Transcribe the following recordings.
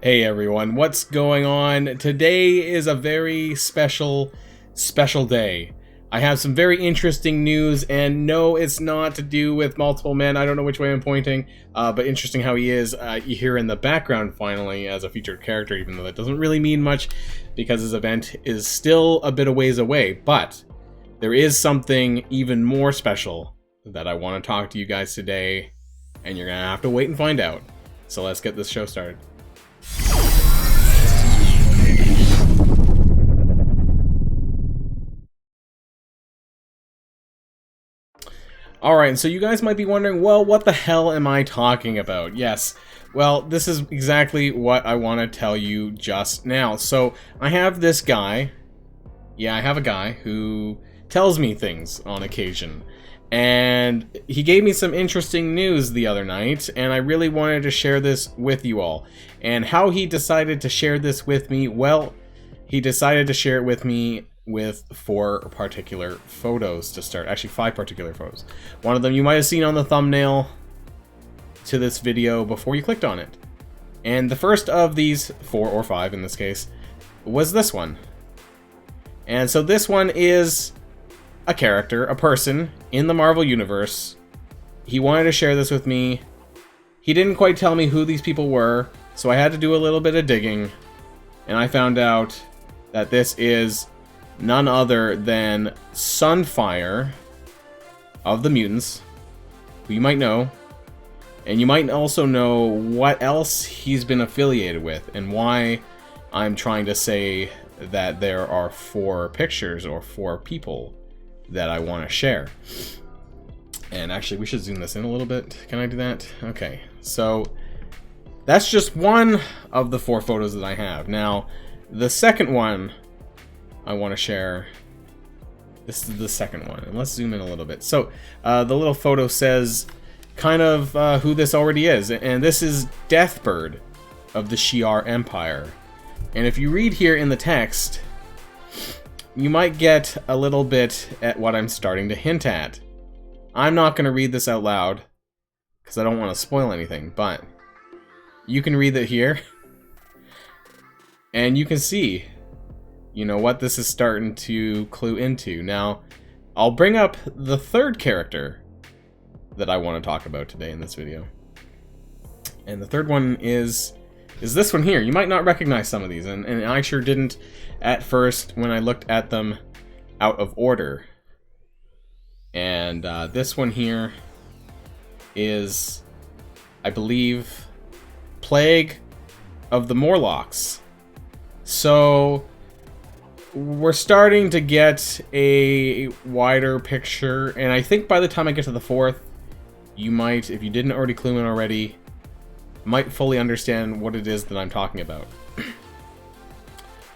Hey everyone, what's going on? Today is a very special day. I have some very interesting news, and no, it's not to do with multiple men. I don't know which way I'm pointing, but interesting how he is here in the background finally as a featured character, even though that doesn't really mean much because his event is still a bit of ways away. But there is something even more special that I want to talk to you guys today, and you're gonna have to wait and find out. So let's get this show started. Alright, so you guys might be wondering, well, what the hell am I talking about? Yes, well, this is exactly what I want to tell you just now. So, I have this guy, I have a guy who tells me things on occasion. And he gave me some interesting news the other night, and I really wanted to share this with you all. And how he decided to share this with me, well, he decided to share it with me with 4 particular photos to start. Actually, 5 particular photos. One of them you might have seen on the thumbnail to this video before you clicked on it. And the first of these 4 or 5 in this case was this one. And so this one is a character, a person in the Marvel Universe. He wanted to share this with me. He didn't quite tell me who these people were, so I had to do a little bit of digging, and I found out that this is none other than Sunfire of the Mutants, who you might know, and you might also know what else he's been affiliated with, and why I'm trying to say that there are 4 pictures or 4 people that I want to share. And actually, we should zoom this in a little bit. Can I do that? Okay, so that's just one of the 4 photos that I have. Now, the second one I want to share, this is the second one, and let's zoom in a little bit. So, the little photo says kind of who this already is, and this is Deathbird of the Shi'ar Empire. And if you read here in the text, you might get a little bit at what I'm starting to hint at. I'm not going to read this out loud, because I don't want to spoil anything, but you can read it here, and you can see, you know, what this is starting to clue into. Now, I'll bring up the third character that I want to talk about today in this video. And the third one is this one here. You might not recognize some of these, and I sure didn't at first when I looked at them out of order. And this one here is, I believe, Plague of the Morlocks. So we're starting to get a wider picture, and I think by the time I get to the 4th, you might, if you didn't already clue in already, might fully understand what it is that I'm talking about.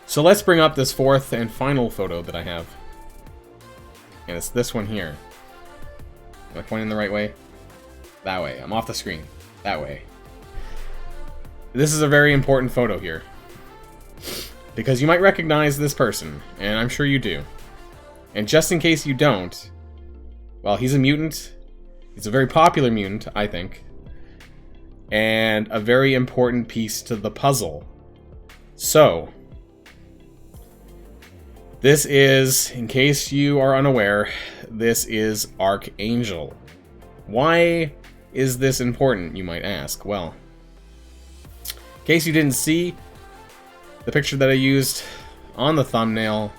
So let's bring up this 4th and final photo that I have. And it's this one here. Am I pointing the right way? That way. I'm off the screen. That way. This is a very important photo here, because you might recognize this person, and I'm sure you do. And just in case you don't, well, he's a mutant. He's a very popular mutant, I think. And a very important piece to the puzzle. So, this is, in case you are unaware, this is Archangel. Why is this important, you might ask? Well, in case you didn't see the picture that I used on the thumbnail,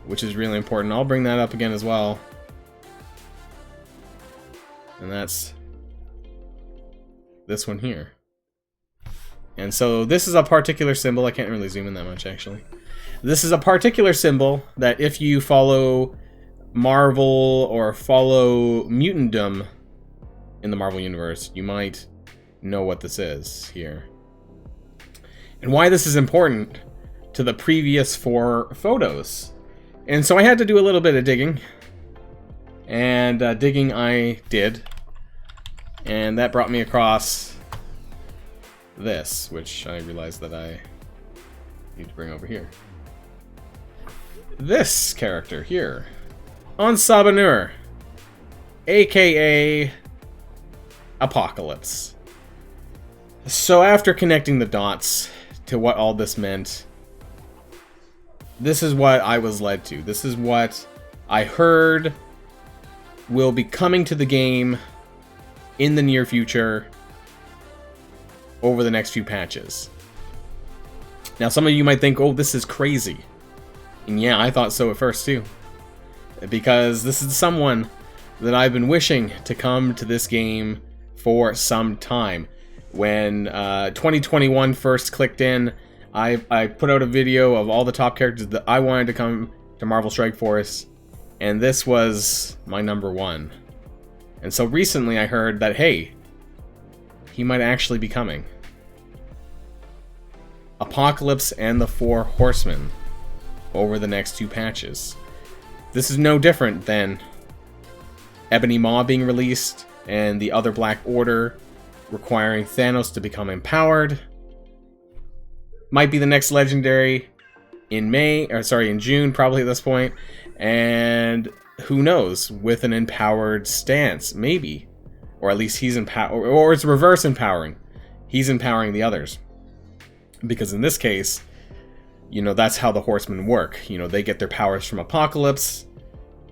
which is really important, I'll bring that up again as well. And that's this one here. And so this is a particular symbol. I can't really zoom in that much, actually. This is a particular symbol that if you follow Marvel or follow mutantdom in the Marvel Universe, you might know what this is here. And why this is important to the previous 4 photos. And so I had to do a little bit of digging. And digging I did. And that brought me across this, which I realized that I need to bring over here. This character here, Ansabanur, aka Apocalypse. So after connecting the dots to what all this meant, this is what I was led to. This is what I heard will be coming to the game in the near future over the next few patches. Now, some of you might think, oh, this is crazy. And yeah, I thought so at first too. Because this is someone that I've been wishing to come to this game for some time. When 2021 first clicked in, I put out a video of all the top characters that I wanted to come to Marvel Strike Force, and this was my number one. And so recently I heard that, hey, he might actually be coming. Apocalypse and the Four Horsemen over the next two patches. This is no different than Ebony Maw being released and the other Black Order requiring Thanos to become empowered. Might be the next legendary in in June, probably at this point. And who knows, with an empowered stance, maybe. Or at least he's empowered, or it's reverse empowering. He's empowering the others. Because in this case, you know, that's how the Horsemen work. You know, they get their powers from Apocalypse,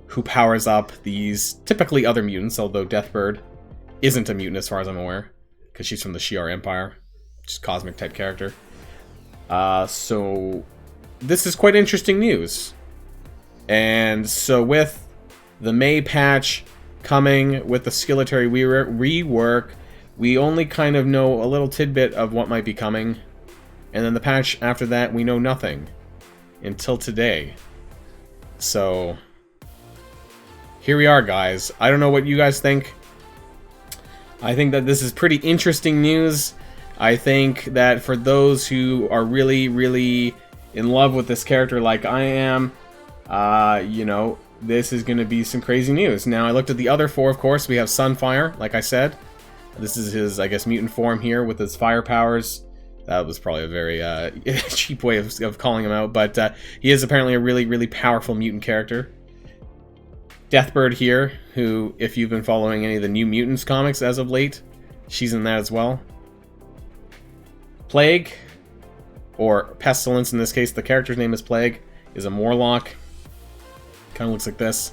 who powers up these typically other mutants, although Deathbird isn't a mutant as far as I'm aware, because she's from the Shi'ar Empire, just cosmic type character. So this is quite interesting news. And so with the May patch coming with the Skeleton rework, we only kind of know a little tidbit of what might be coming. And then the patch after that, we know nothing until today. So here we are, guys. I don't know what you guys think. I think that this is pretty interesting news. I think that for those who are really, really in love with this character like I am, you know, this is going to be some crazy news. Now, I looked at the other four, of course. We have Sunfire, like I said. This is his, I guess, mutant form here with his fire powers. That was probably a very cheap way of calling him out, but he is apparently a really, really powerful mutant character. Deathbird here, who, if you've been following any of the New Mutants comics as of late, she's in that as well. Plague, or Pestilence in this case, the character's name is Plague, is a Morlock. Kind of looks like this.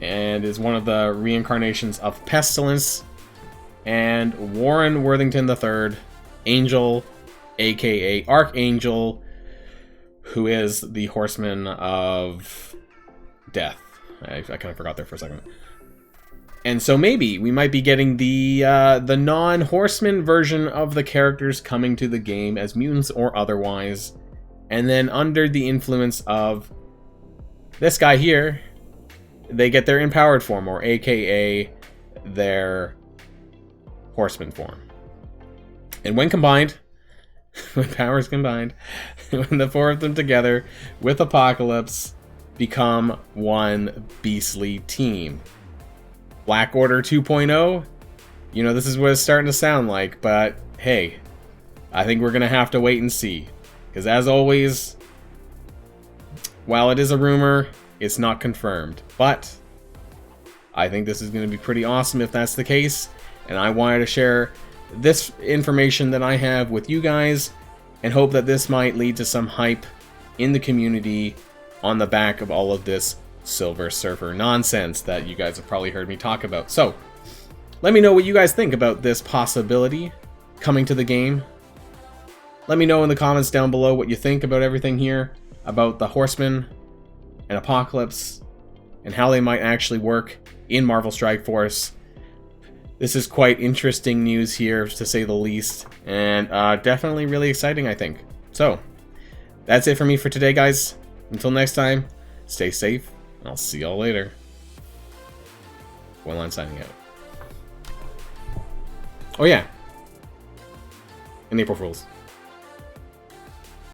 And is one of the reincarnations of Pestilence. And Warren Worthington III, Angel, aka Archangel, who is the Horseman of Death. I kind of forgot there for a second. And so maybe we might be getting the non-Horseman version of the characters coming to the game as mutants or otherwise. And then under the influence of this guy here, they get their empowered form, or aka their Horseman form. And when combined, when powers combined, when the four of them together with Apocalypse become one beastly team. Black Order 2.0, you know, this is what it's starting to sound like, but hey, I think we're going to have to wait and see. Because as always, while it is a rumor, it's not confirmed. But I think this is going to be pretty awesome if that's the case. And I wanted to share this information that I have with you guys and hope that this might lead to some hype in the community on the back of all of this Silver Surfer nonsense that you guys have probably heard me talk about. So, let me know what you guys think about this possibility coming to the game. Let me know in the comments down below what you think about everything here, about the Horsemen and Apocalypse, and how they might actually work in Marvel Strike Force. This is quite interesting news here, to say the least, and definitely really exciting, I think. So, that's it for me for today, guys. Until next time, stay safe, and I'll see y'all later. One line signing out. Oh yeah, and April Fools.